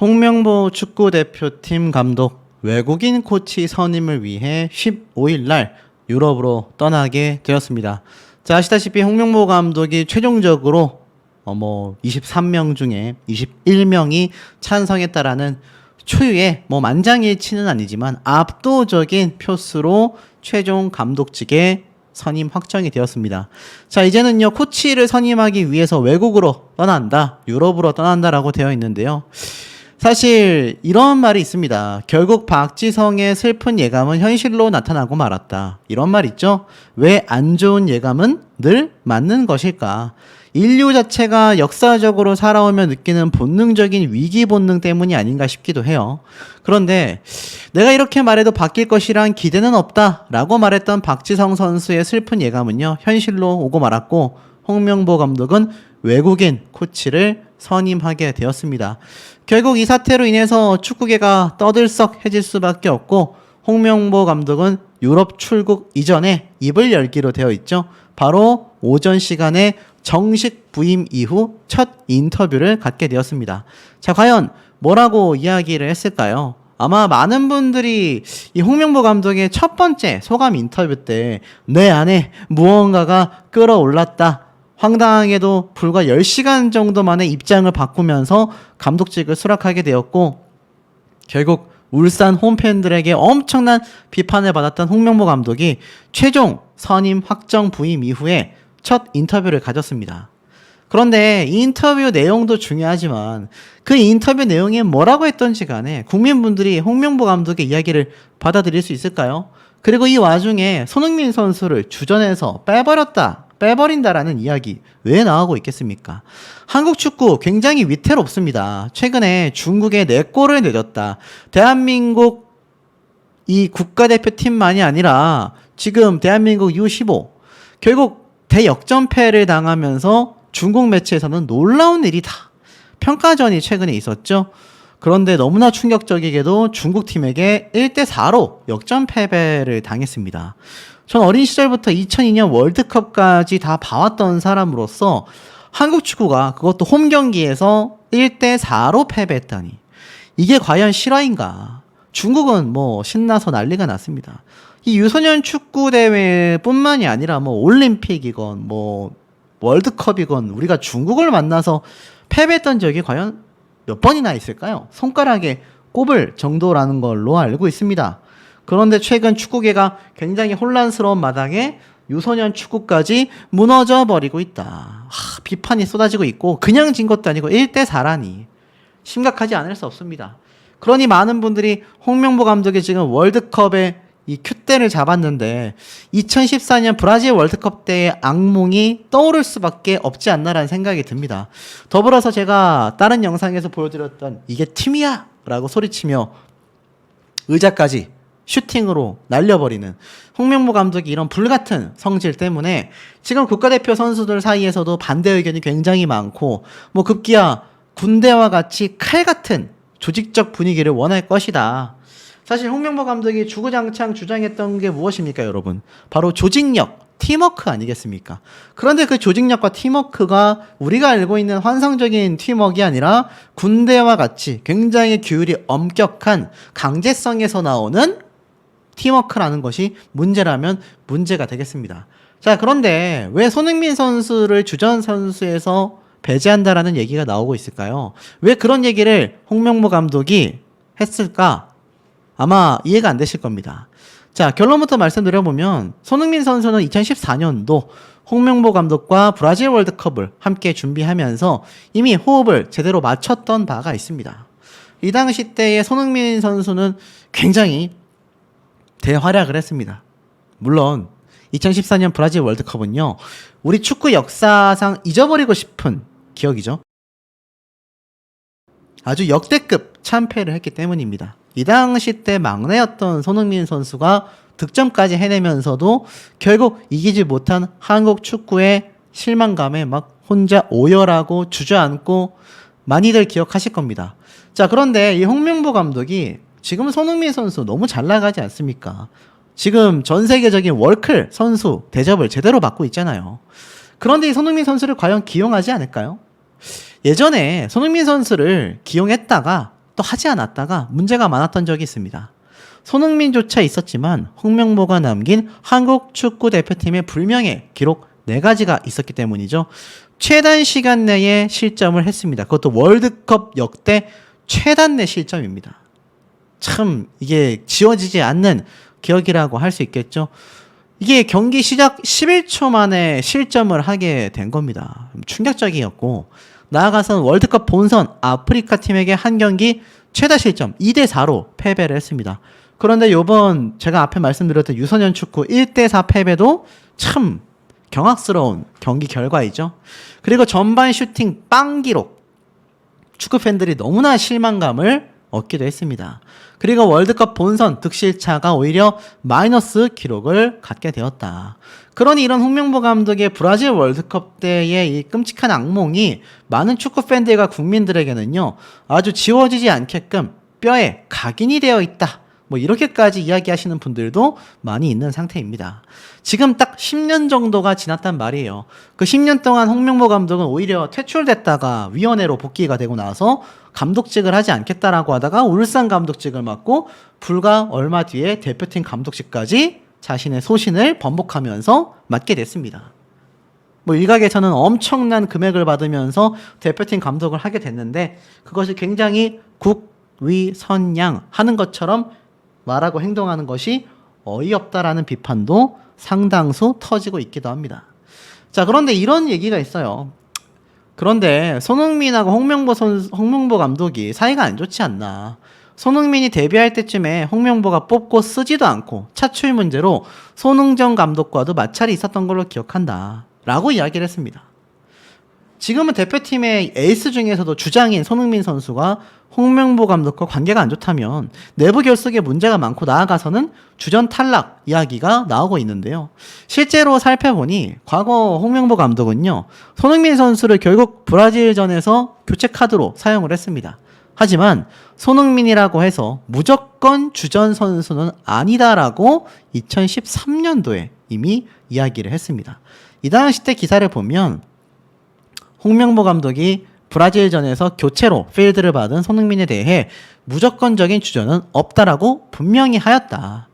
홍명보 축구대표팀 감독 외국인 코치 선임을 위해 15일 날 유럽으로 떠나게 되었습니다. 자, 아시다시피 홍명보 감독이 최종적으로 23명 중에 21명이 찬성했다라는 초유의 만장일치는 아니지만 압도적인 표수로 최종 감독직에 선임 확정이 되었습니다. 자, 이제는요, 코치를 선임하기 위해서 외국으로 떠난다, 유럽으로 떠난다라고 되어 있는데요. 사실 이런 말이 있습니다. 결국 박지성의 슬픈 예감은 현실로 나타나고 말았다. 이런 말 있죠? 왜 안 좋은 예감은 늘 맞는 것일까? 인류 자체가 역사적으로 살아오며 느끼는 본능적인 위기 본능 때문이 아닌가 싶기도 해요. 그런데 내가 이렇게 말해도 바뀔 것이란 기대는 없다 라고 말했던 박지성 선수의 슬픈 예감은요, 현실로 오고 말았고, 홍명보 감독은 외국인 코치를 선임하게 되었습니다. 결국 이 사태로 인해서 축구계가 떠들썩해질 수밖에 없고, 홍명보 감독은 유럽 출국 이전에 입을 열기로 되어 있죠. 바로 오전 시간에 정식 부임 이후 첫 인터뷰를 갖게 되었습니다. 자, 과연 뭐라고 이야기를 했을까요? 아마 많은 분들이 이 홍명보 감독의 첫 번째 소감 인터뷰 때 내 안에 무언가가 끌어올랐다, 황당하게도 불과 10시간 정도 만에 입장을 바꾸면서 감독직을 수락하게 되었고, 결국 울산 홈팬들에게 엄청난 비판을 받았던 홍명보 감독이 최종 선임 확정 부임 이후에 첫 인터뷰를 가졌습니다. 그런데 이 인터뷰 내용도 중요하지만 그 인터뷰 내용이 뭐라고 했던지 간에 국민분들이 홍명보 감독의 이야기를 받아들일 수 있을까요? 그리고 이 와중에 손흥민 선수를 주전에서 빼버린다라는 이야기 왜 나오고 있겠습니까? 한국 축구 굉장히 위태롭습니다. 최근에 중국에 4골을 내줬다. 대한민국 이 국가대표팀만이 아니라 지금 대한민국 U15 결국 대역전패를 당하면서 중국 매체에서는 놀라운 일이다, 평가전이 최근에 있었죠. 그런데 너무나 충격적이게도 중국팀에게 1대4로 역전 패배를 당했습니다. 전 어린 시절부터 2002년 월드컵까지 다 봐왔던 사람으로서 한국 축구가 그것도 홈 경기에서 1대4로 패배했다니, 이게 과연 실화인가? 중국은 신나서 난리가 났습니다. 이 유소년 축구 대회뿐만이 아니라 올림픽이건 월드컵이건 우리가 중국을 만나서 패배했던 적이 과연 몇 번이나 있을까요? 손가락에 꼽을 정도라는 걸로 알고 있습니다. 그런데 최근 축구계가 굉장히 혼란스러운 마당에 유소년 축구까지 무너져 버리고 있다. 비판이 쏟아지고 있고, 그냥 진 것도 아니고 1대4라니 심각하지 않을 수 없습니다. 그러니 많은 분들이 홍명보 감독이 지금 월드컵에 이 큐대를 잡았는데 2014년 브라질 월드컵 때의 악몽이 떠오를 수밖에 없지 않나라는 생각이 듭니다. 더불어서 제가 다른 영상에서 보여드렸던 이게 팀이야! 라고 소리치며 의자까지 슈팅으로 날려버리는 홍명보 감독이 이런 불같은 성질 때문에 지금 국가대표 선수들 사이에서도 반대 의견이 굉장히 많고, 급기야 군대와 같이 칼같은 조직적 분위기를 원할 것이다. 사실 홍명보 감독이 주구장창 주장했던 게 무엇입니까, 여러분? 바로 조직력, 팀워크 아니겠습니까? 그런데 그 조직력과 팀워크가 우리가 알고 있는 환상적인 팀워크가 아니라 군대와 같이 굉장히 규율이 엄격한 강제성에서 나오는 팀워크라는 것이 문제라면 문제가 되겠습니다. 자, 그런데 왜 손흥민 선수를 주전 선수에서 배제한다라는 얘기가 나오고 있을까요? 왜 그런 얘기를 홍명보 감독이 했을까? 아마 이해가 안 되실 겁니다. 자, 결론부터 말씀드려보면 손흥민 선수는 2014년도 홍명보 감독과 브라질 월드컵을 함께 준비하면서 이미 호흡을 제대로 맞췄던 바가 있습니다. 이 당시 때의 손흥민 선수는 굉장히 대활약을 했습니다. 물론 2014년 브라질 월드컵은요, 우리 축구 역사상 잊어버리고 싶은 기억이죠. 아주 역대급 참패를 했기 때문입니다. 이 당시 때 막내였던 손흥민 선수가 득점까지 해내면서도 결국 이기지 못한 한국 축구의 실망감에 막 혼자 오열하고 주저앉고 많이들 기억하실 겁니다. 자, 그런데 이 홍명보 감독이 지금 손흥민 선수 너무 잘 나가지 않습니까? 지금 전 세계적인 월클 선수 대접을 제대로 받고 있잖아요. 그런데 이 손흥민 선수를 과연 기용하지 않을까요? 예전에 손흥민 선수를 기용했다가 또 하지 않았다가 문제가 많았던 적이 있습니다. 손흥민조차 있었지만 홍명보가 남긴 한국 축구 대표팀의 불명예 기록 4가지가 있었기 때문이죠. 최단 시간 내에 실점을 했습니다. 그것도 월드컵 역대 최단 내 실점입니다. 참 이게 지워지지 않는 기억이라고 할 수 있겠죠. 이게 경기 시작 11초 만에 실점을 하게 된 겁니다. 충격적이었고 나아가서는 월드컵 본선 아프리카 팀에게 한 경기 최다 실점 2대4로 패배를 했습니다. 그런데 요번 제가 앞에 말씀드렸던 유소년 축구 1대4 패배도 참 경악스러운 경기 결과이죠. 그리고 전반 슈팅 빵 기록. 축구 팬들이 너무나 실망감을 얻기도 했습니다. 그리고 월드컵 본선 득실차가 오히려 마이너스 기록을 갖게 되었다. 그러니 이런 홍명보 감독의 브라질 월드컵 때의 이 끔찍한 악몽이 많은 축구 팬들과 국민들에게는요, 아주 지워지지 않게끔 뼈에 각인이 되어 있다. 뭐 이렇게까지 이야기하시는 분들도 많이 있는 상태입니다. 지금 딱 10년 정도가 지났단 말이에요. 그 10년 동안 홍명보 감독은 오히려 퇴출됐다가 위원회로 복귀가 되고 나서 감독직을 하지 않겠다라고 하다가 울산 감독직을 맡고 불과 얼마 뒤에 대표팀 감독직까지 자신의 소신을 번복하면서 맡게 됐습니다. 뭐 일각에서는 엄청난 금액을 받으면서 대표팀 감독을 하게 됐는데 그것이 굉장히 국위선양 하는 것처럼 말하고 행동하는 것이 어이없다라는 비판도 상당수 터지고 있기도 합니다. 자, 그런데 이런 얘기가 있어요. 그런데 손흥민하고 홍명보 감독이 사이가 안 좋지 않나. 손흥민이 데뷔할 때쯤에 홍명보가 뽑고 쓰지도 않고 차출 문제로 손흥정 감독과도 마찰이 있었던 걸로 기억한다. 라고 이야기를 했습니다. 지금은 대표팀의 에이스 중에서도 주장인 손흥민 선수가 홍명보 감독과 관계가 안 좋다면 내부 결속에 문제가 많고 나아가서는 주전 탈락 이야기가 나오고 있는데요. 실제로 살펴보니 과거 홍명보 감독은요, 손흥민 선수를 결국 브라질전에서 교체 카드로 사용을 했습니다. 하지만 손흥민이라고 해서 무조건 주전 선수는 아니다라고 2013년도에 이미 이야기를 했습니다. 이 당시 때 기사를 보면 홍명보 감독이 브라질전에서 교체로 필드를 받은 손흥민에 대해 무조건적인 주전은 없다라고 분명히 하였다.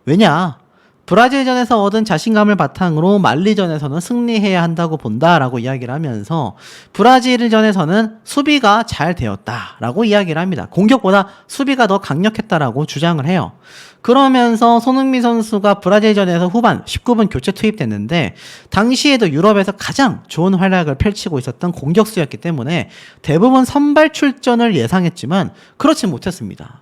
왜냐? 브라질전에서 얻은 자신감을 바탕으로 말리전에서는 승리해야 한다고 본다라고 이야기를 하면서 브라질전에서는 수비가 잘 되었다라고 이야기를 합니다. 공격보다 수비가 더 강력했다라고 주장을 해요. 그러면서 손흥민 선수가 브라질전에서 후반 19분 교체 투입됐는데 당시에도 유럽에서 가장 좋은 활약을 펼치고 있었던 공격수였기 때문에 대부분 선발 출전을 예상했지만 그렇지 못했습니다.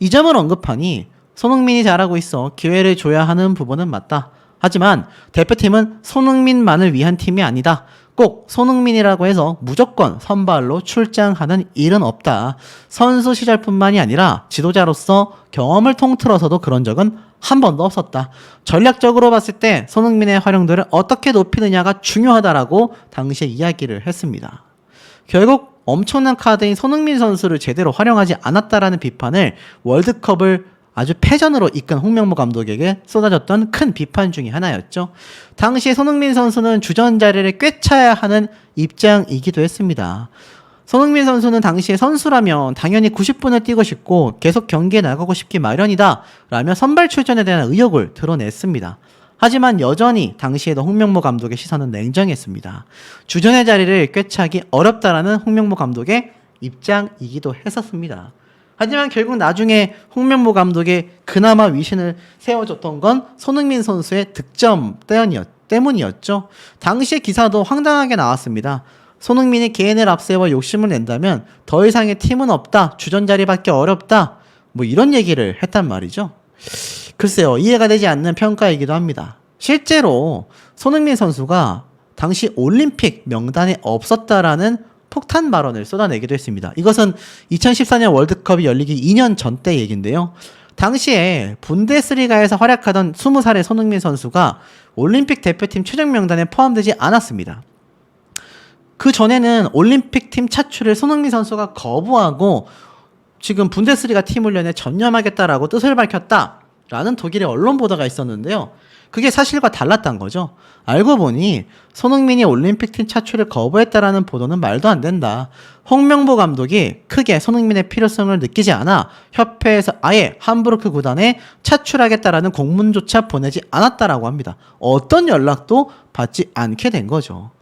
이 점을 언급하니 손흥민이 잘하고 있어 기회를 줘야 하는 부분은 맞다. 하지만 대표팀은 손흥민만을 위한 팀이 아니다. 꼭 손흥민이라고 해서 무조건 선발로 출장하는 일은 없다. 선수 시절뿐만이 아니라 지도자로서 경험을 통틀어서도 그런 적은 한 번도 없었다. 전략적으로 봤을 때 손흥민의 활용도를 어떻게 높이느냐가 중요하다라고 당시에 이야기를 했습니다. 결국 엄청난 카드인 손흥민 선수를 제대로 활용하지 않았다라는 비판을 월드컵을 아주 패전으로 이끈 홍명보 감독에게 쏟아졌던 큰 비판 중에 하나였죠. 당시 손흥민 선수는 주전 자리를 꿰차야 하는 입장이기도 했습니다. 손흥민 선수는 당시에 선수라면 당연히 90분을 뛰고 싶고 계속 경기에 나가고 싶기 마련이다 라며 선발 출전에 대한 의욕을 드러냈습니다. 하지만 여전히 당시에도 홍명보 감독의 시선은 냉정했습니다. 주전의 자리를 꿰차기 어렵다라는 홍명보 감독의 입장이기도 했었습니다. 하지만 결국 나중에 홍명보 감독의 그나마 위신을 세워줬던 건 손흥민 선수의 득점 때문이었죠. 당시의 기사도 황당하게 나왔습니다. 손흥민이 개인을 앞세워 욕심을 낸다면 더 이상의 팀은 없다. 주전 자리밖에 어렵다. 뭐 이런 얘기를 했단 말이죠. 글쎄요, 이해가 되지 않는 평가이기도 합니다. 실제로 손흥민 선수가 당시 올림픽 명단에 없었다라는 폭탄 발언을 쏟아내기도 했습니다. 이것은 2014년 월드컵이 열리기 2년 전 때 얘기인데요. 당시에 분데스리가에서 활약하던 20살의 손흥민 선수가 올림픽 대표팀 최종 명단에 포함되지 않았습니다. 그 전에는 올림픽 팀 차출을 손흥민 선수가 거부하고 지금 분데스리가 팀 훈련에 전념하겠다라고 뜻을 밝혔다라는 독일의 언론 보도가 있었는데요. 그게 사실과 달랐단 거죠. 알고 보니 손흥민이 올림픽팀 차출을 거부했다라는 보도는 말도 안 된다. 홍명보 감독이 크게 손흥민의 필요성을 느끼지 않아 협회에서 아예 함부르크 구단에 차출하겠다라는 공문조차 보내지 않았다라고 합니다. 어떤 연락도 받지 않게 된 거죠.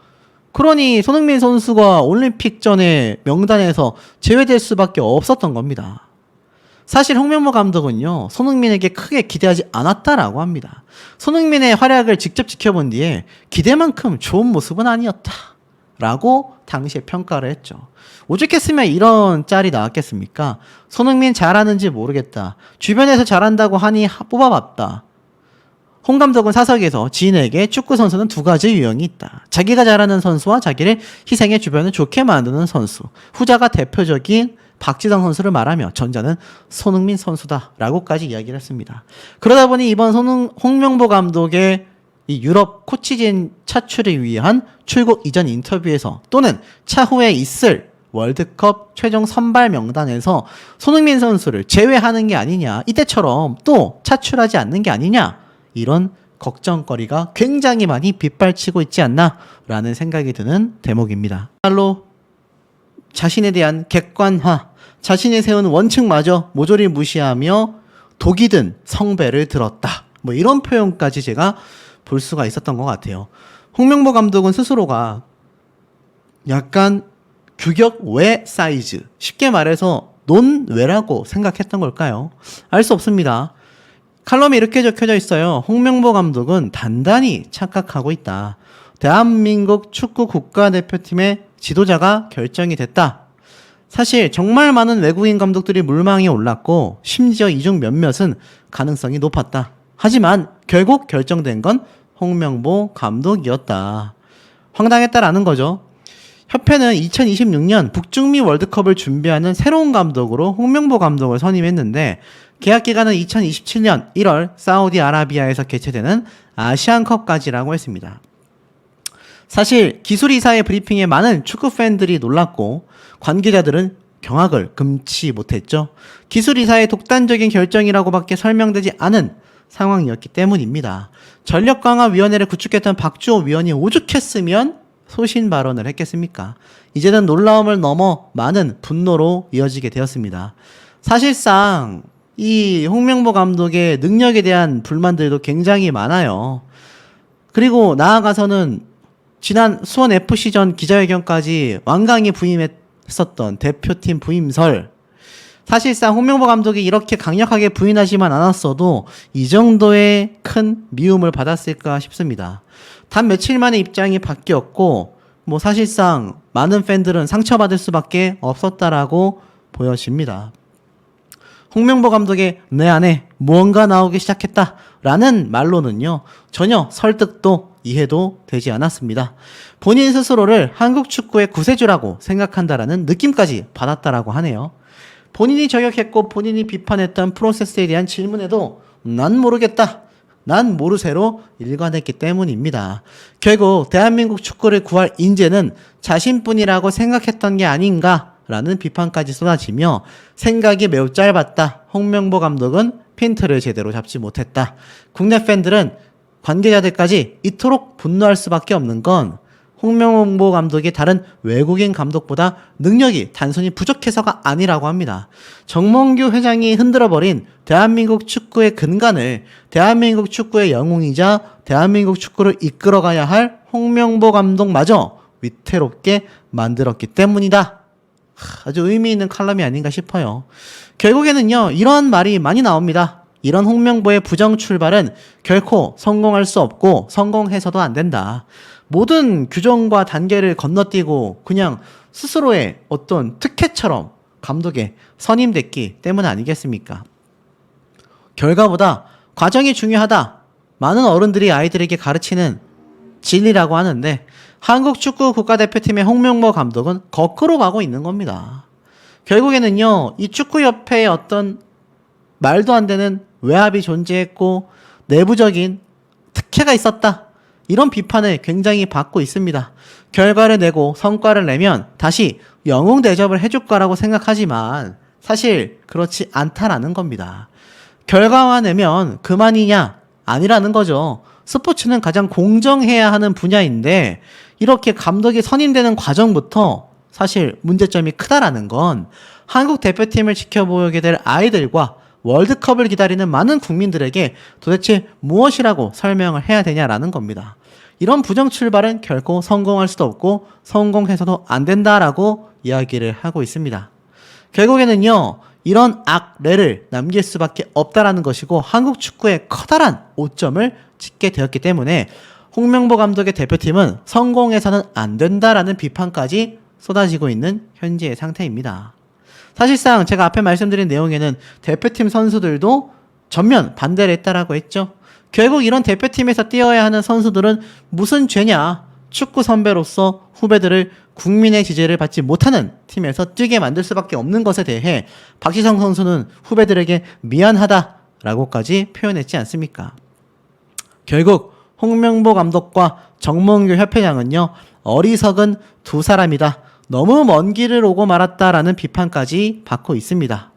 그러니 손흥민 선수가 올림픽 전에 명단에서 제외될 수밖에 없었던 겁니다. 사실 홍명보 감독은요, 손흥민에게 크게 기대하지 않았다라고 합니다. 손흥민의 활약을 직접 지켜본 뒤에 기대만큼 좋은 모습은 아니었다 라고 당시에 평가를 했죠. 오죽했으면 이런 짤이 나왔겠습니까? 손흥민 잘하는지 모르겠다. 주변에서 잘한다고 하니 뽑아봤다. 홍 감독은 사석에서 지인에게 축구 선수는 두 가지 유형이 있다. 자기가 잘하는 선수와 자기를 희생해 주변을 좋게 만드는 선수. 후자가 대표적인 박지성 선수를 말하며 전자는 손흥민 선수다라고까지 이야기를 했습니다. 그러다 보니 이번 홍명보 감독의 이 유럽 코치진 차출을 위한 출국 이전 인터뷰에서 또는 차후에 있을 월드컵 최종 선발 명단에서 손흥민 선수를 제외하는 게 아니냐, 이때처럼 또 차출하지 않는 게 아니냐, 이런 걱정거리가 굉장히 많이 빗발치고 있지 않나라는 생각이 드는 대목입니다. 말로 자신에 대한 객관화, 자신이 세운 원칙마저 모조리 무시하며 독이 든 성배를 들었다. 뭐 이런 표현까지 제가 볼 수가 있었던 것 같아요. 홍명보 감독은 스스로가 약간 규격 외 사이즈, 쉽게 말해서 논외라고 생각했던 걸까요? 알 수 없습니다. 칼럼에 이렇게 적혀져 있어요. 홍명보 감독은 단단히 착각하고 있다. 대한민국 축구 국가대표팀의 지도자가 결정이 됐다. 사실 정말 많은 외국인 감독들이 물망에 올랐고 심지어 이 중 몇몇은 가능성이 높았다. 하지만 결국 결정된 건 홍명보 감독이었다. 황당했다라는 거죠. 협회는 2026년 북중미 월드컵을 준비하는 새로운 감독으로 홍명보 감독을 선임했는데 계약 기간은 2027년 1월 사우디아라비아에서 개최되는 아시안컵까지라고 했습니다. 사실 기술이사의 브리핑에 많은 축구 팬들이 놀랐고 관계자들은 경악을 금치 못했죠. 기술이사의 독단적인 결정이라고밖에 설명되지 않은 상황이었기 때문입니다. 전력강화위원회를 구축했던 박주호 위원이 오죽했으면 소신 발언을 했겠습니까? 이제는 놀라움을 넘어 많은 분노로 이어지게 되었습니다. 사실상 이 홍명보 감독의 능력에 대한 불만들도 굉장히 많아요. 그리고 나아가서는 지난 수원FC전 기자회견까지 완강히 부임했었던 대표팀 부임설, 사실상 홍명보 감독이 이렇게 강력하게 부인하지만 않았어도 이 정도의 큰 미움을 받았을까 싶습니다. 단 며칠 만에 입장이 바뀌었고 뭐 사실상 많은 팬들은 상처받을 수밖에 없었다라고 보여집니다. 홍명보 감독의 내 안에 무언가 나오기 시작했다라는 말로는요, 전혀 설득도 이해도 되지 않았습니다. 본인 스스로를 한국 축구의 구세주라고 생각한다라는 느낌까지 받았다라고 하네요. 본인이 저격했고 본인이 비판했던 프로세스에 대한 질문에도 난 모르겠다, 난 모르쇠로 일관했기 때문입니다. 결국 대한민국 축구를 구할 인재는 자신뿐이라고 생각했던 게 아닌가라는 비판까지 쏟아지며 생각이 매우 짧았다. 홍명보 감독은 핀트를 제대로 잡지 못했다. 국내 팬들은 관계자들까지 이토록 분노할 수밖에 없는 건 홍명보 감독이 다른 외국인 감독보다 능력이 단순히 부족해서가 아니라고 합니다. 정몽규 회장이 흔들어버린 대한민국 축구의 근간을 대한민국 축구의 영웅이자 대한민국 축구를 이끌어가야 할 홍명보 감독마저 위태롭게 만들었기 때문이다. 아주 의미 있는 칼럼이 아닌가 싶어요. 결국에는요, 이런 말이 많이 나옵니다. 이런 홍명보의 부정 출발은 결코 성공할 수 없고 성공해서도 안 된다. 모든 규정과 단계를 건너뛰고 그냥 스스로의 어떤 특혜처럼 감독에 선임됐기 때문 아니겠습니까? 결과보다 과정이 중요하다. 많은 어른들이 아이들에게 가르치는 진리라고 하는데 한국 축구 국가대표팀의 홍명보 감독은 거꾸로 가고 있는 겁니다. 결국에는요, 이 축구협회의 어떤 말도 안 되는 외압이 존재했고 내부적인 특혜가 있었다, 이런 비판을 굉장히 받고 있습니다. 결과를 내고 성과를 내면 다시 영웅 대접을 해줄 거라고 생각하지만 사실 그렇지 않다라는 겁니다. 결과만 내면 그만이냐? 아니라는 거죠. 스포츠는 가장 공정해야 하는 분야인데 이렇게 감독이 선임되는 과정부터 사실 문제점이 크다라는 건 한국 대표팀을 지켜보게 될 아이들과 월드컵을 기다리는 많은 국민들에게 도대체 무엇이라고 설명을 해야 되냐라는 겁니다. 이런 부정 출발은 결코 성공할 수도 없고 성공해서도 안 된다라고 이야기를 하고 있습니다. 결국에는요, 이런 악례를 남길 수밖에 없다라는 것이고 한국 축구의 커다란 오점을 찍게 되었기 때문에 홍명보 감독의 대표팀은 성공해서는 안 된다라는 비판까지 쏟아지고 있는 현재의 상태입니다. 사실상 제가 앞에 말씀드린 내용에는 대표팀 선수들도 전면 반대를 했다라고 했죠. 결국 이런 대표팀에서 뛰어야 하는 선수들은 무슨 죄냐? 축구 선배로서 후배들을 국민의 지지를 받지 못하는 팀에서 뛰게 만들 수밖에 없는 것에 대해 박지성 선수는 후배들에게 미안하다라고까지 표현했지 않습니까? 결국 홍명보 감독과 정몽규 협회장은요, 어리석은 두 사람이다. 너무 먼 길을 오고 말았다라는 비판까지 받고 있습니다.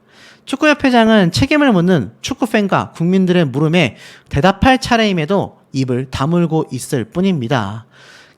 축구협회장은 책임을 묻는 축구팬과 국민들의 물음에 대답할 차례임에도 입을 다물고 있을 뿐입니다.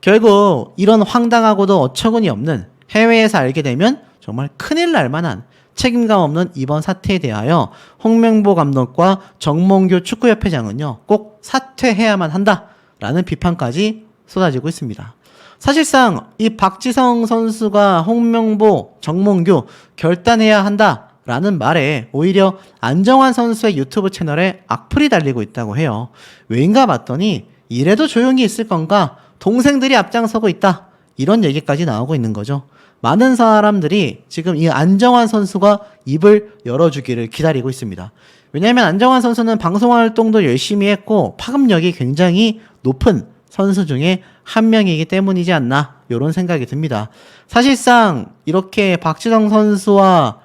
결국 이런 황당하고도 어처구니 없는 해외에서 알게 되면 정말 큰일 날 만한 책임감 없는 이번 사태에 대하여 홍명보 감독과 정몽규 축구협회장은요, 꼭 사퇴해야만 한다라는 비판까지 쏟아지고 있습니다. 사실상 이 박지성 선수가 홍명보, 정몽규 결단해야 한다라는 말에 오히려 안정환 선수의 유튜브 채널에 악플이 달리고 있다고 해요. 왜인가 봤더니 이래도 조용히 있을 건가? 동생들이 앞장서고 있다. 이런 얘기까지 나오고 있는 거죠. 많은 사람들이 지금 이 안정환 선수가 입을 열어주기를 기다리고 있습니다. 왜냐하면 안정환 선수는 방송 활동도 열심히 했고 파급력이 굉장히 높은 선수 중에 한 명이기 때문이지 않나 이런 생각이 듭니다. 사실상 이렇게 박지성 선수와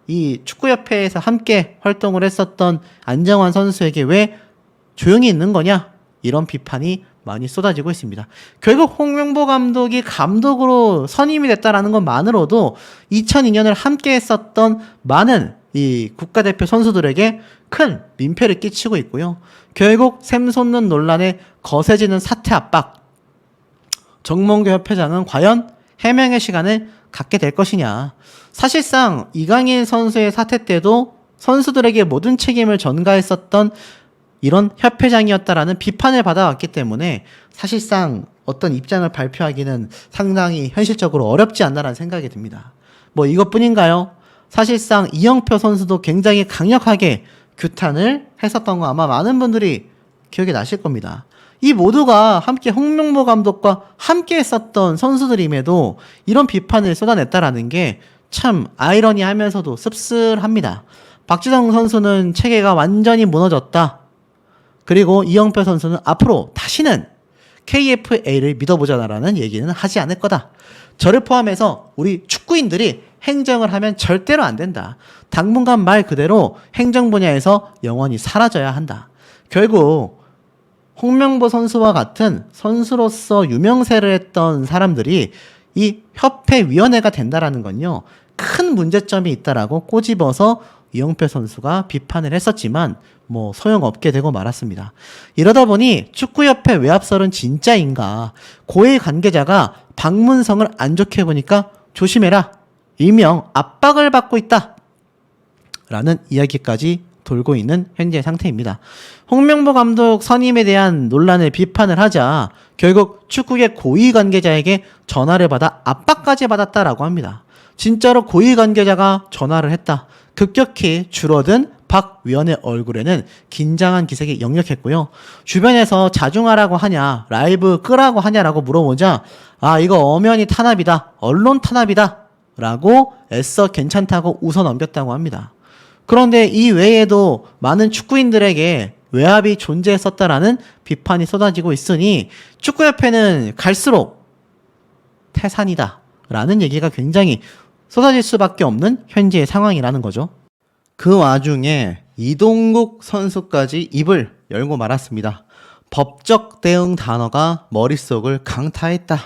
이 축구협회에서 함께 활동을 했었던 안정환 선수에게 왜 조용히 있는 거냐 이런 비판이 많이 쏟아지고 있습니다. 결국 홍명보 감독이 감독으로 선임이 됐다라는 것만으로도 2002년을 함께 했었던 많은 이 국가대표 선수들에게 큰 민폐를 끼치고 있고요. 결국 샘솟는 논란에 거세지는 사퇴 압박. 정몽규 협회장은 과연 해명의 시간을 갖게 될 것이냐. 사실상 이강인 선수의 사퇴 때도 선수들에게 모든 책임을 전가했었던 이런 협회장이었다라는 비판을 받아왔기 때문에 사실상 어떤 입장을 발표하기는 상당히 현실적으로 어렵지 않나라는 생각이 듭니다. 뭐 이것뿐인가요? 사실상 이영표 선수도 굉장히 강력하게 규탄을 했었던 거 아마 많은 분들이 기억이 나실 겁니다. 이 모두가 함께 홍명보 감독과 함께 했었던 선수들임에도 이런 비판을 쏟아냈다라는 게 참 아이러니하면서도 씁쓸합니다. 박지성 선수는 체계가 완전히 무너졌다. 그리고 이영표 선수는 앞으로 다시는 KFA를 믿어보자라는 얘기는 하지 않을 거다. 저를 포함해서 우리 축구인들이 행정을 하면 절대로 안 된다. 당분간 말 그대로 행정 분야에서 영원히 사라져야 한다. 결국 홍명보 선수와 같은 선수로서 유명세를 했던 사람들이 이 협회위원회가 된다라는 건요, 큰 문제점이 있다라고 꼬집어서 이영표 선수가 비판을 했었지만 뭐 소용없게 되고 말았습니다. 이러다 보니 축구협회 외압설은 진짜인가? 고위 관계자가 박문성을 안 좋게 보니까 조심해라. 일명 압박을 받고 있다. 라는 이야기까지 돌고 있는 현재 상태입니다. 홍명보 감독 선임에 대한 논란을 비판을 하자 결국 축구계 고위 관계자에게 전화를 받아 압박까지 받았다라고 합니다. 진짜로 고위 관계자가 전화를 했다. 급격히 줄어든 박 위원의 얼굴에는 긴장한 기색이 역력했고요. 주변에서 자중하라고 하냐, 라이브 끄라고 하냐라고 물어보자 이거 엄연히 탄압이다, 언론 탄압이다 라고 애써 괜찮다고 웃어 넘겼다고 합니다. 그런데 이 외에도 많은 축구인들에게 외압이 존재했었다라는 비판이 쏟아지고 있으니 축구협회는 갈수록 태산이다 라는 얘기가 굉장히 쏟아질 수밖에 없는 현재의 상황이라는 거죠. 그 와중에 이동국 선수까지 입을 열고 말았습니다. 법적 대응 단어가 머릿속을 강타했다.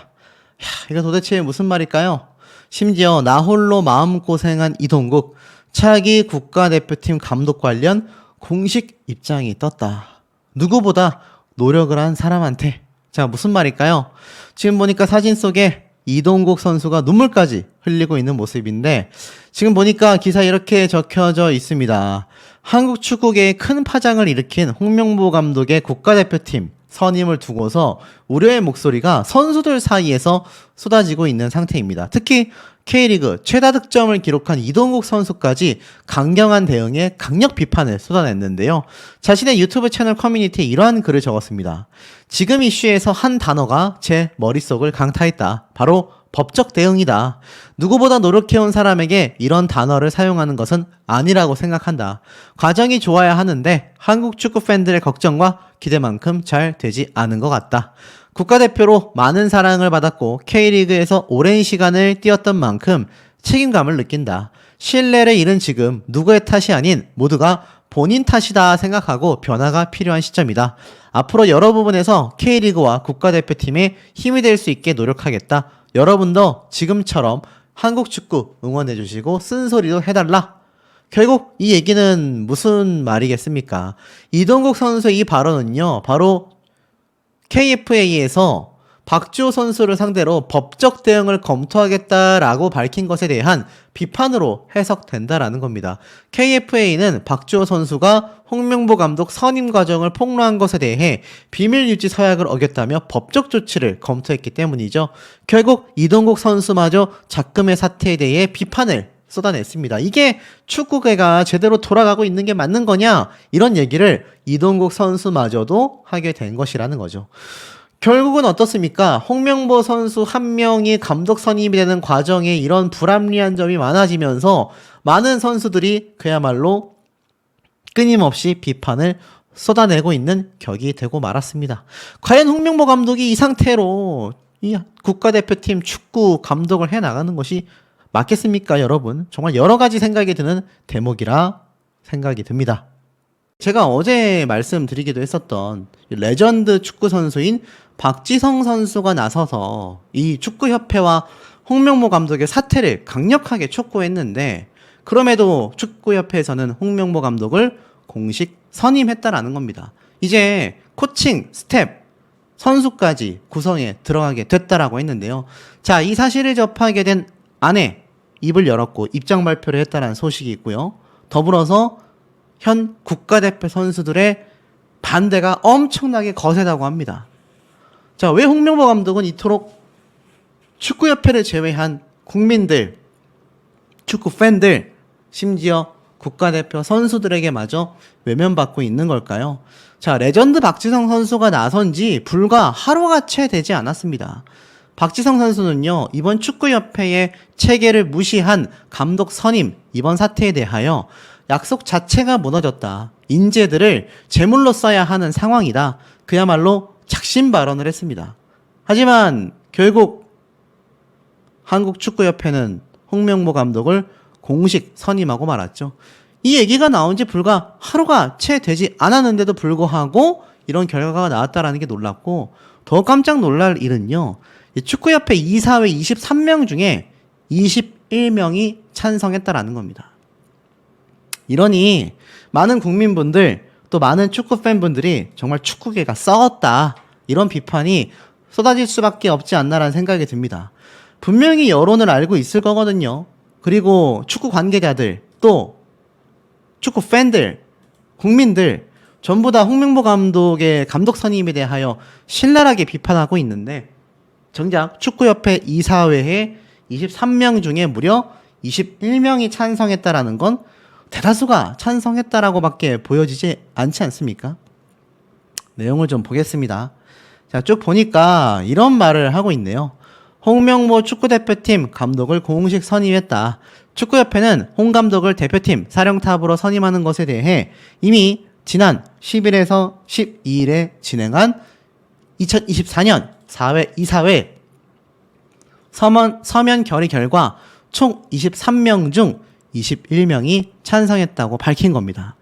이거 도대체 무슨 말일까요? 심지어 나 홀로 마음고생한 이동국, 차기 국가대표팀 감독 관련 공식 입장이 떴다. 누구보다 노력을 한 사람한테. 자, 무슨 말일까요? 지금 보니까 사진 속에 이동국 선수가 눈물까지 흘리고 있는 모습인데, 지금 보니까 기사에 이렇게 적혀져 있습니다. 한국 축구계에 큰 파장을 일으킨 홍명보 감독의 국가대표팀 선임을 두고서 우려의 목소리가 선수들 사이에서 쏟아지고 있는 상태입니다. 특히 K리그 최다 득점을 기록한 이동국 선수까지 강경한 대응에 강력 비판을 쏟아냈는데요. 자신의 유튜브 채널 커뮤니티에 이러한 글을 적었습니다. 지금 이슈에서 한 단어가 제 머릿속을 강타했다. 바로 법적 대응이다. 누구보다 노력해온 사람에게 이런 단어를 사용하는 것은 아니라고 생각한다. 과정이 좋아야 하는데 한국 축구 팬들의 걱정과 기대만큼 잘 되지 않은 것 같다. 국가대표로 많은 사랑을 받았고 K리그에서 오랜 시간을 뛰었던 만큼 책임감을 느낀다. 신뢰를 잃은 지금 누구의 탓이 아닌 모두가 본인 탓이다 생각하고 변화가 필요한 시점이다. 앞으로 여러 부분에서 K리그와 국가대표팀에 힘이 될 수 있게 노력하겠다. 여러분도 지금처럼 한국 축구 응원해주시고 쓴소리도 해달라. 결국 이 얘기는 무슨 말이겠습니까? 이동국 선수의 이 발언은요, 바로 KFA에서 박주호 선수를 상대로 법적 대응을 검토하겠다라고 밝힌 것에 대한 비판으로 해석된다라는 겁니다. KFA는 박주호 선수가 홍명보 감독 선임 과정을 폭로한 것에 대해 비밀 유지 서약을 어겼다며 법적 조치를 검토했기 때문이죠. 결국 이동국 선수마저 작금의 사태에 대해 비판을 쏟아냈습니다. 이게 축구계가 제대로 돌아가고 있는 게 맞는 거냐? 이런 얘기를 이동국 선수마저도 하게 된 것이라는 거죠. 결국은 어떻습니까? 홍명보 선수 한 명이 감독 선임이 되는 과정에 이런 불합리한 점이 많아지면서 많은 선수들이 그야말로 끊임없이 비판을 쏟아내고 있는 격이 되고 말았습니다. 과연 홍명보 감독이 이 상태로 이 국가대표팀 축구 감독을 해나가는 것이 맞겠습니까, 여러분? 정말 여러 가지 생각이 드는 대목이라 생각이 듭니다. 제가 어제 말씀드리기도 했었던 레전드 축구 선수인 박지성 선수가 나서서 이 축구협회와 홍명보 감독의 사퇴를 강력하게 촉구했는데, 그럼에도 축구협회에서는 홍명보 감독을 공식 선임했다라는 겁니다. 이제 코칭, 스텝, 선수까지 구성에 들어가게 됐다라고 했는데요. 자, 이 사실을 접하게 된 아내 입을 열었고 입장 발표를 했다는 소식이 있고요. 더불어서 현 국가대표 선수들의 반대가 엄청나게 거세다고 합니다. 자, 왜 홍명보 감독은 이토록 축구협회를 제외한 국민들, 축구 팬들, 심지어 국가대표 선수들에게마저 외면받고 있는 걸까요? 자, 레전드 박지성 선수가 나선 지 불과 하루가 채 되지 않았습니다. 박지성 선수는요, 이번 축구협회의 체계를 무시한 감독 선임, 이번 사태에 대하여 약속 자체가 무너졌다. 인재들을 제물로 써야 하는 상황이다. 그야말로 작심 발언을 했습니다. 하지만 결국 한국 축구협회는 홍명보 감독을 공식 선임하고 말았죠. 이 얘기가 나온 지 불과 하루가 채 되지 않았는데도 불구하고 이런 결과가 나왔다는 게 놀랍고, 더 깜짝 놀랄 일은요, 축구협회 이사회 23명 중에 21명이 찬성했다라는 겁니다. 이러니 많은 국민분들, 또 많은 축구 팬분들이 정말 축구계가 썩었다, 이런 비판이 쏟아질 수밖에 없지 않나라는 생각이 듭니다. 분명히 여론을 알고 있을 거거든요. 그리고 축구 관계자들, 또 축구 팬들, 국민들 전부 다 홍명보 감독의 감독 선임에 대하여 신랄하게 비판하고 있는데, 정작 축구협회 이사회에 23명 중에 무려 21명이 찬성했다라는 건 대다수가 찬성했다라고 밖에 보여지지 않지 않습니까? 내용을 좀 보겠습니다. 자, 쭉 보니까 이런 말을 하고 있네요. 홍명보 축구대표팀 감독을 공식 선임했다. 축구협회는 홍 감독을 대표팀 사령탑으로 선임하는 것에 대해 이미 지난 10일에서 12일에 진행한 2024년 4회 이사회 서면 결의 결과 총 23명 중 21명이 찬성했다고 밝힌 겁니다.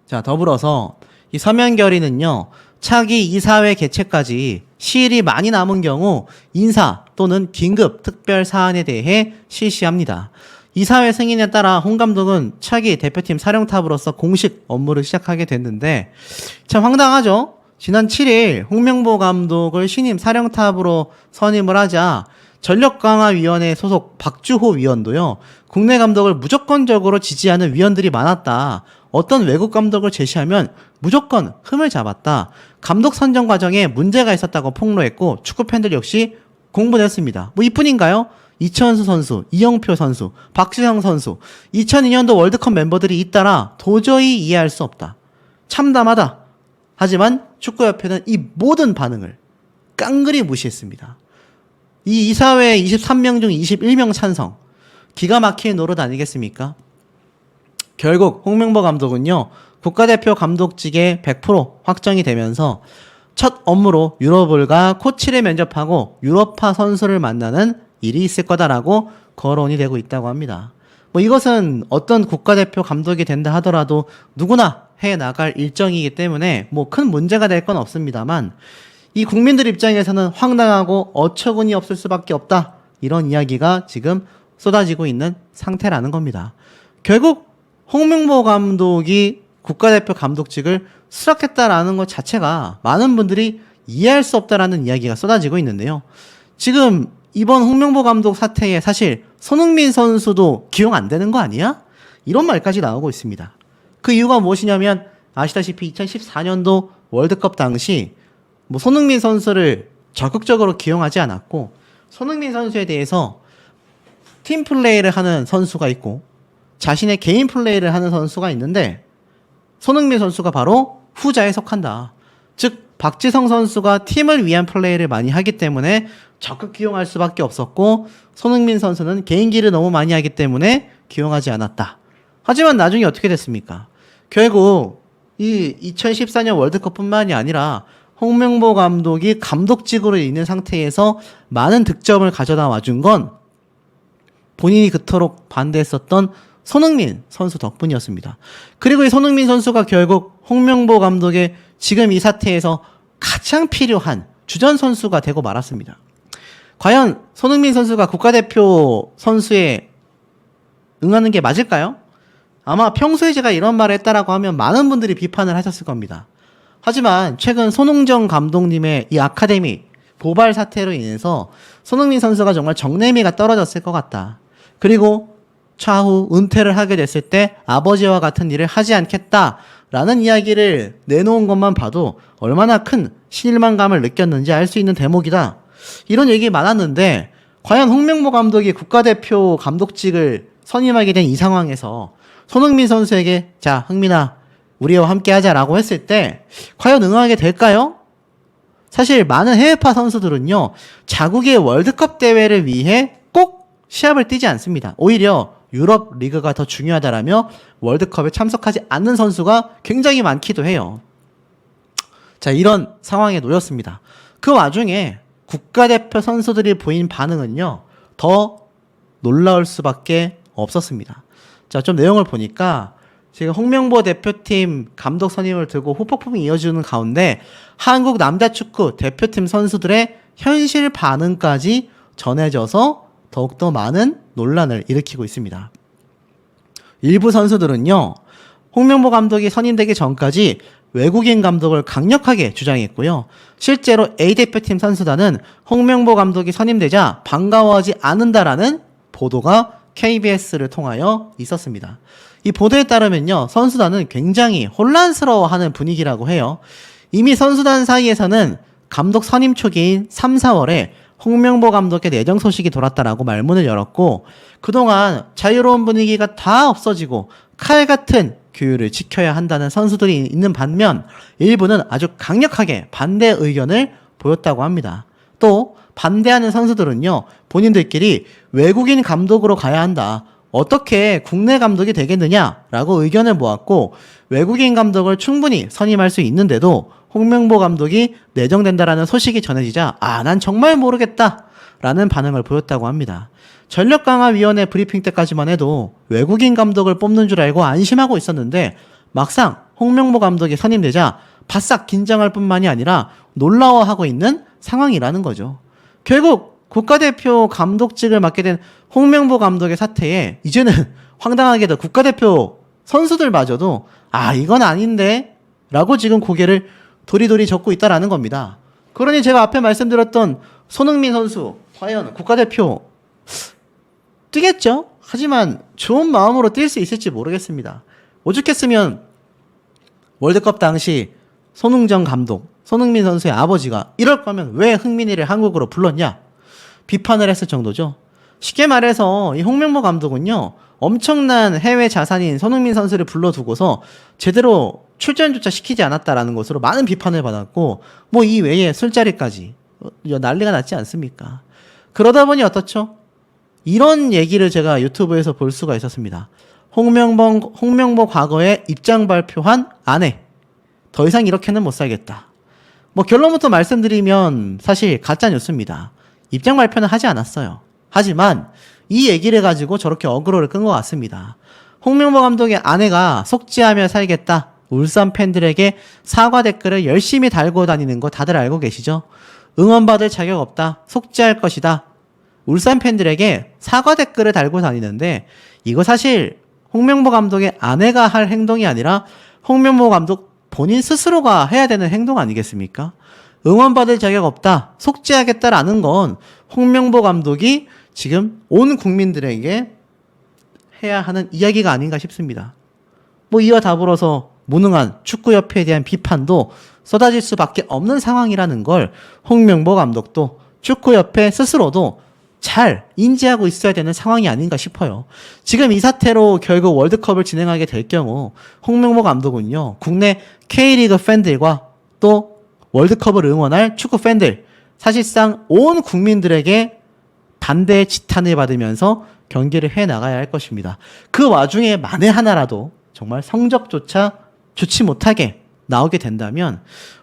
자, 더불어서 이 서면 결의는요, 차기 이사회 개최까지 시일이 많이 남은 경우 인사 또는 긴급 특별 사안에 대해 실시합니다. 이사회 승인에 따라 홍 감독은 차기 대표팀 사령탑으로서 공식 업무를 시작하게 됐는데 참 황당하죠. 지난 7일 홍명보 감독을 신임 사령탑으로 선임을 하자 전력강화위원회 소속 박주호 위원도요. 국내 감독을 무조건적으로 지지하는 위원들이 많았다. 어떤 외국 감독을 제시하면 무조건 흠을 잡았다. 감독 선정 과정에 문제가 있었다고 폭로했고 축구 팬들 역시 공분했습니다. 뭐 이뿐인가요? 이천수 선수, 이영표 선수, 박주성 선수, 2002년도 월드컵 멤버들이 잇따라 도저히 이해할 수 없다. 참담하다. 하지만 축구협회는 이 모든 반응을 깡그리 무시했습니다. 이 이사회 23명 중 21명 찬성. 기가 막힌 노릇 아니겠습니까? 결국 홍명보 감독은요. 국가대표 감독직에 100% 확정이 되면서 첫 업무로 유럽을 가 코치를 면접하고 유럽파 선수를 만나는 일이 있을 거다라고 거론이 되고 있다고 합니다. 뭐 이것은 어떤 국가대표 감독이 된다 하더라도 누구나 해 나갈 일정이기 때문에 뭐 큰 문제가 될 건 없습니다만 이 국민들 입장에서는 황당하고 어처구니 없을 수밖에 없다. 이런 이야기가 지금 쏟아지고 있는 상태라는 겁니다. 결국 홍명보 감독이 국가대표 감독직을 수락했다라는 것 자체가 많은 분들이 이해할 수 없다라는 이야기가 쏟아지고 있는데요. 지금 이번 홍명보 감독 사태에 사실 손흥민 선수도 기용 안 되는 거 아니야? 이런 말까지 나오고 있습니다. 그 이유가 무엇이냐면 아시다시피 2014년도 월드컵 당시 뭐 손흥민 선수를 적극적으로 기용하지 않았고 손흥민 선수에 대해서 팀 플레이를 하는 선수가 있고 자신의 개인 플레이를 하는 선수가 있는데 손흥민 선수가 바로 후자에 속한다. 즉 박지성 선수가 팀을 위한 플레이를 많이 하기 때문에 적극 기용할 수밖에 없었고 손흥민 선수는 개인기를 너무 많이 하기 때문에 기용하지 않았다. 하지만 나중에 어떻게 됐습니까? 결국 이 2014년 월드컵뿐만이 아니라 홍명보 감독이 감독직으로 있는 상태에서 많은 득점을 가져다 와준 건 본인이 그토록 반대했었던 손흥민 선수 덕분이었습니다. 그리고 이 손흥민 선수가 결국 홍명보 감독의 지금 이 사태에서 가장 필요한 주전 선수가 되고 말았습니다. 과연 손흥민 선수가 국가대표 선수에 응하는 게 맞을까요? 아마 평소에 제가 이런 말을 했다라고 하면 많은 분들이 비판을 하셨을 겁니다. 하지만 최근 손흥정 감독님의 이 아카데미 고발 사태로 인해서 손흥민 선수가 정말 정내미가 떨어졌을 것 같다. 그리고 차후 은퇴를 하게 됐을 때 아버지와 같은 일을 하지 않겠다라는 이야기를 내놓은 것만 봐도 얼마나 큰 실망감을 느꼈는지 알 수 있는 대목이다. 이런 얘기 많았는데 과연 홍명보 감독이 국가대표 감독직을 선임하게 된 이 상황에서 손흥민 선수에게 자 흥민아 우리와 함께 하자라고 했을 때 과연 응하게 될까요? 사실 많은 해외파 선수들은요 자국의 월드컵 대회를 위해 꼭 시합을 뛰지 않습니다. 오히려 유럽 리그가 더 중요하다라며 월드컵에 참석하지 않는 선수가 굉장히 많기도 해요. 자, 이런 상황에 놓였습니다. 그 와중에 국가대표 선수들이 보인 반응은요 더 놀라울 수밖에 없었습니다. 자, 좀 내용을 보니까 지금 홍명보 대표팀 감독 선임을 두고 후폭풍이 이어지는 가운데 한국 남자축구 대표팀 선수들의 현실 반응까지 전해져서 더욱더 많은 논란을 일으키고 있습니다. 일부 선수들은요, 홍명보 감독이 선임되기 전까지 외국인 감독을 강력하게 주장했고요. 실제로 A대표팀 선수단은 홍명보 감독이 선임되자 반가워하지 않는다라는 보도가 KBS를 통하여 있었습니다. 이 보도에 따르면요, 선수단은 굉장히 혼란스러워하는 분위기라고 해요. 이미 선수단 사이에서는 감독 선임 초기인 3, 4월에 홍명보 감독의 내정 소식이 돌았다라고 말문을 열었고 그동안 자유로운 분위기가 다 없어지고 칼 같은 규율을 지켜야 한다는 선수들이 있는 반면 일부는 아주 강력하게 반대 의견을 보였다고 합니다. 또 반대하는 선수들은요, 본인들끼리 외국인 감독으로 가야 한다. 어떻게 국내 감독이 되겠느냐라고 의견을 모았고 외국인 감독을 충분히 선임할 수 있는데도 홍명보 감독이 내정된다라는 소식이 전해지자 난 정말 모르겠다라는 반응을 보였다고 합니다. 전력강화위원회 브리핑 때까지만 해도 외국인 감독을 뽑는 줄 알고 안심하고 있었는데 막상 홍명보 감독이 선임되자 바싹 긴장할 뿐만이 아니라 놀라워하고 있는 상황이라는 거죠. 결국 국가대표 감독직을 맡게 된 홍명보 감독의 사태에 이제는 황당하게도 국가대표 선수들마저도 이건 아닌데 라고 지금 고개를 도리도리 젓고 있다라는 겁니다. 그러니 제가 앞에 말씀드렸던 손흥민 선수 과연 국가대표 뛰겠죠? 하지만 좋은 마음으로 뛸 수 있을지 모르겠습니다. 오죽했으면 월드컵 당시 손흥정 감독, 손흥민 선수의 아버지가 이럴 거면 왜 흥민이를 한국으로 불렀냐? 비판을 했을 정도죠. 쉽게 말해서 이 홍명보 감독은요, 엄청난 해외 자산인 손흥민 선수를 불러두고서 제대로 출전조차 시키지 않았다라는 것으로 많은 비판을 받았고, 뭐 이 외에 술자리까지 난리가 났지 않습니까? 그러다 보니 어떻죠? 이런 얘기를 제가 유튜브에서 볼 수가 있었습니다. 홍명보 과거에 입장 발표한 아내. 더 이상 이렇게는 못 살겠다. 뭐 결론부터 말씀드리면 사실 가짜 뉴스입니다. 입장 발표는 하지 않았어요. 하지만 이 얘기를 가지고 저렇게 어그로를 끈 것 같습니다. 홍명보 감독의 아내가 속죄하며 살겠다. 울산 팬들에게 사과 댓글을 열심히 달고 다니는 거 다들 알고 계시죠? 응원받을 자격 없다. 속죄할 것이다. 울산 팬들에게 사과 댓글을 달고 다니는데 이거 사실 홍명보 감독의 아내가 할 행동이 아니라 홍명보 감독 본인 스스로가 해야 되는 행동 아니겠습니까? 응원받을 자격 없다. 속죄하겠다라는 건 홍명보 감독이 지금 온 국민들에게 해야 하는 이야기가 아닌가 싶습니다. 뭐 이와 더불어서 무능한 축구협회에 대한 비판도 쏟아질 수밖에 없는 상황이라는 걸 홍명보 감독도 축구협회 스스로도 잘 인지하고 있어야 되는 상황이 아닌가 싶어요. 지금 이 사태로 결국 월드컵을 진행하게 될 경우 홍명보 감독은요, 국내 K리그 팬들과 또 월드컵을 응원할 축구 팬들, 사실상 온 국민들에게 반대의 지탄을 받으면서 경기를 해나가야 할 것입니다. 그 와중에 만에 하나라도 정말 성적조차 좋지 못하게 나오게 된다면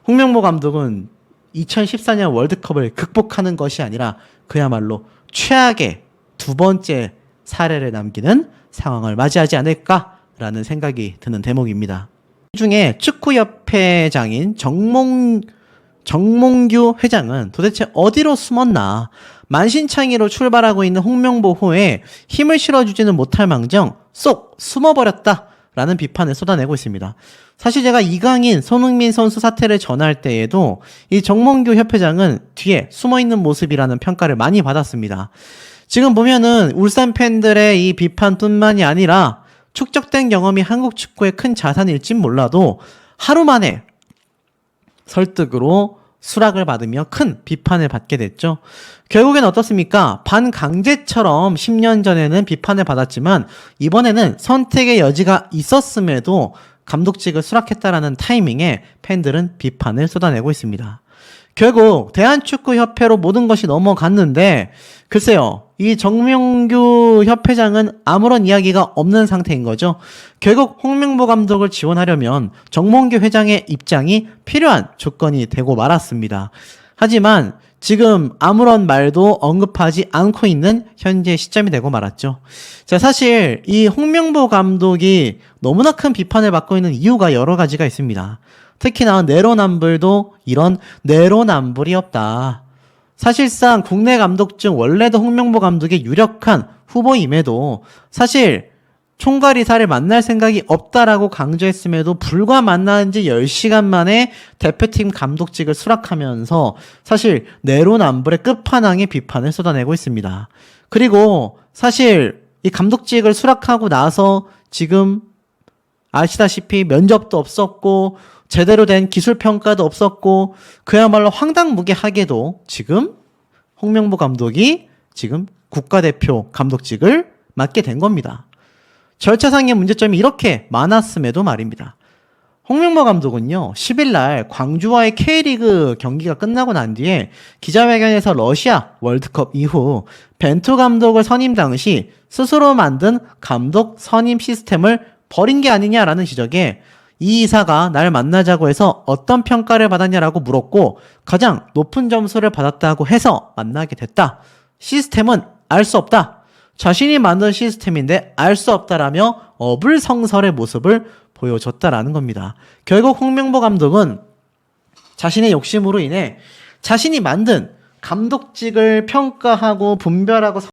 홍명보 감독은 2014년 월드컵을 극복하는 것이 아니라 그야말로 최악의 두 번째 사례를 남기는 상황을 맞이하지 않을까라는 생각이 드는 대목입니다. 이 중에 축구협회장인 정몽규 회장은 도대체 어디로 숨었나? 만신창이로 출발하고 있는 홍명보호에 힘을 실어주지는 못할 망정 쏙 숨어버렸다라는 비판을 쏟아내고 있습니다. 사실 제가 이강인, 손흥민 선수 사태를 전할 때에도 이 정몽규 협회장은 뒤에 숨어있는 모습이라는 평가를 많이 받았습니다. 지금 보면은 울산 팬들의 이 비판뿐만이 아니라 축적된 경험이 한국 축구의 큰 자산일진 몰라도 하루 만에 설득으로 수락을 받으며 큰 비판을 받게 됐죠. 결국엔 어떻습니까? 반강제처럼 10년 전에는 비판을 받았지만 이번에는 선택의 여지가 있었음에도 감독직을 수락했다라는 타이밍에 팬들은 비판을 쏟아내고 있습니다. 결국 대한축구협회로 모든 것이 넘어갔는데 글쎄요, 이 정명규 협회장은 아무런 이야기가 없는 상태인 거죠. 결국 홍명보 감독을 지원하려면 정몽규 회장의 입장이 필요한 조건이 되고 말았습니다. 하지만 지금 아무런 말도 언급하지 않고 있는 현재 시점이 되고 말았죠. 자, 사실 이 홍명보 감독이 너무나 큰 비판을 받고 있는 이유가 여러 가지가 있습니다. 특히나 내로남불도 이런 내로남불이 없다. 사실상 국내 감독 중 원래도 홍명보 감독의 유력한 후보임에도 사실 총괄이사를 만날 생각이 없다라고 강조했음에도 불과 만난 지 10시간 만에 대표팀 감독직을 수락하면서 사실 내로남불의 끝판왕의 비판을 쏟아내고 있습니다. 그리고 사실 이 감독직을 수락하고 나서 지금 아시다시피 면접도 없었고 제대로 된 기술평가도 없었고 그야말로 황당무계하게도 지금 홍명보 감독이 지금 국가대표 감독직을 맡게 된 겁니다. 절차상의 문제점이 이렇게 많았음에도 말입니다. 홍명보 감독은요, 10일 날 광주와의 K리그 경기가 끝나고 난 뒤에 기자회견에서 러시아 월드컵 이후 벤투 감독을 선임 당시 스스로 만든 감독 선임 시스템을 버린 게 아니냐라는 지적에 이 이사가 날 만나자고 해서 어떤 평가를 받았냐라고 물었고 가장 높은 점수를 받았다고 해서 만나게 됐다. 시스템은 알 수 없다. 자신이 만든 시스템인데 알 수 없다라며 어불성설의 모습을 보여줬다라는 겁니다. 결국 홍명보 감독은 자신의 욕심으로 인해 자신이 만든 감독직을 평가하고 분별하고